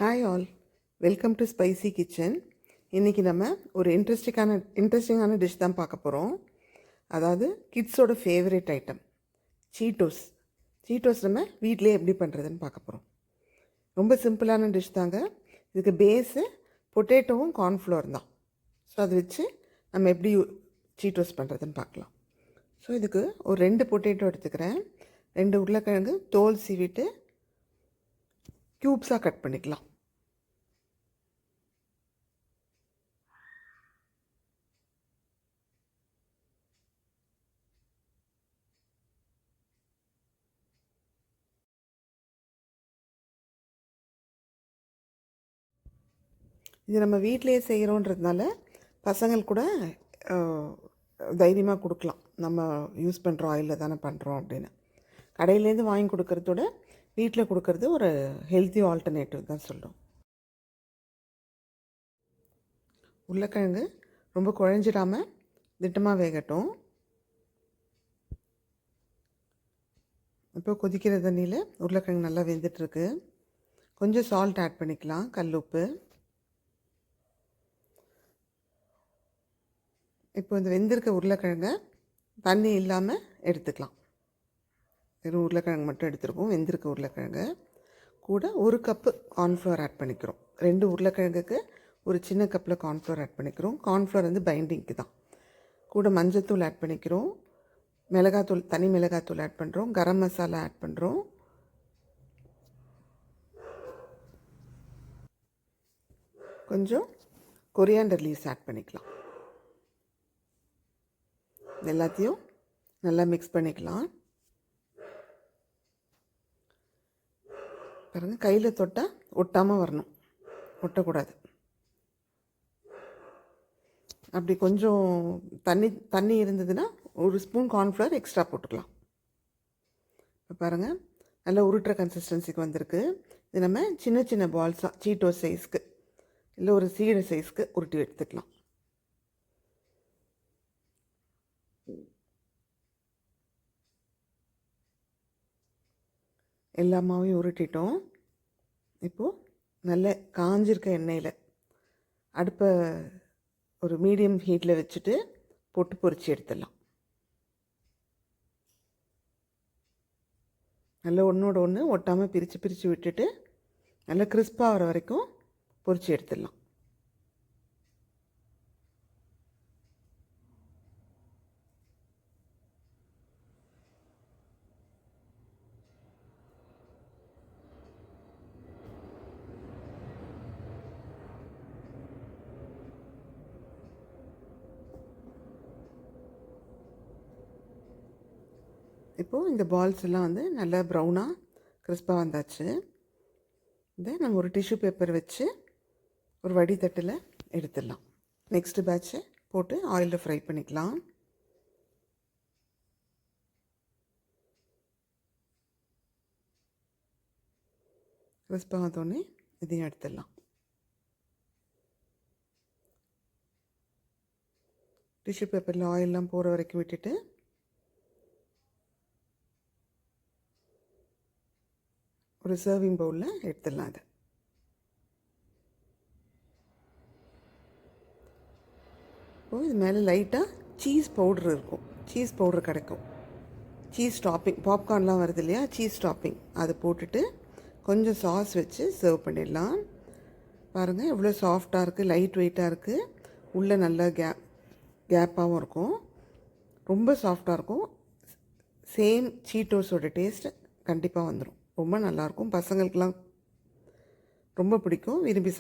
Hi all, welcome to spicy kitchen. இன்றைக்கி நம்ம ஒரு இன்ட்ரெஸ்டிங்கான டிஷ் தான் பார்க்க போகிறோம். அதாவது கிட்ஸோட ஃபேவரட் ஐட்டம் சீட்டோஸ். சீட்டோஸ் நம்ம வீட்டிலே எப்படி பண்ணுறதுன்னு பார்க்க போகிறோம். ரொம்ப சிம்பிளான டிஷ் தாங்க. இதுக்கு பேஸு பொட்டேட்டோவும் கார்ன்ஃப்ளவர் தான். ஸோ அதை வச்சு நம்ம எப்படி சீட்டோஸ் பண்ணுறதுன்னு பார்க்கலாம். ஸோ இதுக்கு ஒரு 2 பொட்டேட்டோ எடுத்துக்கிறேன். 2 உருளைக்கிழங்கு தோல் சீவிட்டு க்யூப்ஸாக கட் பண்ணிக்கலாம். இது நம்ம வீட்டிலையே செய்கிறோன்றதுனால பசங்கள் கூட தைரியமாக கொடுக்கலாம். நம்ம யூஸ் பண்ணுற ஆயிலில் தானே பண்ணுறோம் அப்படின்னு. கடையிலேருந்து வாங்கி கொடுக்கறதோட வீட்டில் கொடுக்கறது ஒரு ஹெல்த்தி ஆல்டர்னேட்டிவ் தான் சொல்கிறோம். உருளைக்கிழங்கு ரொம்ப குழஞ்சிடாமல் திட்டமாக வேகட்டும். இப்போ கொதிக்கிற தண்ணியில் உருளைக்கிழங்கு நல்லா வெந்துட்டுருக்கு. கொஞ்சம் சால்ட் ஆட் பண்ணிக்கலாம், கல் உப்பு. இப்போ இந்த வெந்திருக்க உருளைக்கிழங்கை தண்ணி இல்லாமல் எடுத்துக்கலாம். வெறும் உருளைக்கிழங்கு மட்டும் எடுத்துருக்கோம். வெந்திருக்க உருளைக்கிழங்கு கூட 1 கப்பு கார்ன்ஃப்ளவர் ஆட் பண்ணிக்கிறோம். 2 உருளைக்கிழங்குக்கு ஒரு சின்ன கப்பில் கார்ன்ஃப்ளவர் ஆட் பண்ணிக்கிறோம். கார்ன்ஃப்ளவர் வந்து பைண்டிங்க்கு தான். கூட மஞ்சத்தூள் ஆட் பண்ணிக்கிறோம். மிளகாத்தூள், தனி மிளகாத்தூள் ஆட் பண்ணுறோம். கரம் மசாலா ஆட் பண்ணுறோம். கொஞ்சம் கொரியாண்டர் லீவ்ஸ் ஆட் பண்ணிக்கலாம். எல்லாத்தையும் நல்லா மிக்ஸ் பண்ணிக்கலாம். பாருங்கள், கையில் தொட்டால் ஒட்டாமல் வரணும், ஒட்டக்கூடாது. அப்படி கொஞ்சம் தண்ணி இருந்ததுன்னா 1 ஸ்பூன் கார்ன்ஃப்ளவர் எக்ஸ்ட்ரா போட்டுக்கலாம். இப்போ பாருங்கள், நல்லா உருட்டுற கன்சிஸ்டன்சிக்கு வந்திருக்கு. இது நம்ம சின்ன சின்ன பால்ஸாக சீட்டோ சைஸ்க்கு இல்லை ஒரு சீடை சைஸ்க்கு உருட்டி எடுத்துக்கலாம். எல்லா மாவையும் உருட்டிட்டோம். இப்போது நல்ல காஞ்சிருக்க எண்ணெயில் அடுப்பை ஒரு மீடியம் ஹீட்டில் வச்சுட்டு போட்டு பொரித்து எடுத்துடலாம். நல்லா ஒன்றோட ஒன்று ஒட்டாமல் பிரித்து விட்டுட்டு நல்லா கிறிஸ்பாக வர வரைக்கும் பொரித்து எடுத்துடலாம். இப்போது இந்த பால்ஸ் எல்லாம் வந்து நல்லா ப்ரௌனாக கிறிஸ்பாக வந்தாச்சு. இதை நம்ம ஒரு டிஷ்யூ பேப்பர் வச்சு ஒரு வடிதட்டில் எடுத்துடலாம். நெக்ஸ்ட்டு பேட்சை போட்டு ஆயிலில் ஃப்ரை பண்ணிக்கலாம். கிறிஸ்பாக வந்தோடனே இதையும் எடுத்துடலாம். டிஷ்யூ பேப்பரில் ஆயிலெலாம் போகிற வரைக்கும் விட்டுட்டு ஒரு சர்விங் பவுலில் எடுத்துடலாம். அதை இப்போது இது மேலே லைட்டாக சீஸ் பவுட்ரு இருக்கும். சீஸ் பவுட்ரு கிடைக்கும். சீஸ் டாப்பிங், பாப்கார்ன்லாம் வருது இல்லையா, சீஸ் டாப்பிங் அதை போட்டுட்டு கொஞ்சம் சாஸ் வச்சு சர்வ் பண்ணிடலாம். பாருங்கள் எவ்வளோ சாஃப்டாக இருக்குது, லைட் வெயிட்டாக இருக்குது. உள்ளே நல்லா கேப்பாகவும் இருக்கும். ரொம்ப சாஃப்டாக இருக்கும். சேம் சீட்டோஸோட டேஸ்ட் கண்டிப்பாக வந்துடும். ரொம்ப நல்லாயிருக்கும். பசங்களுக்கெலாம் ரொம்ப பிடிக்கும், விரும்பி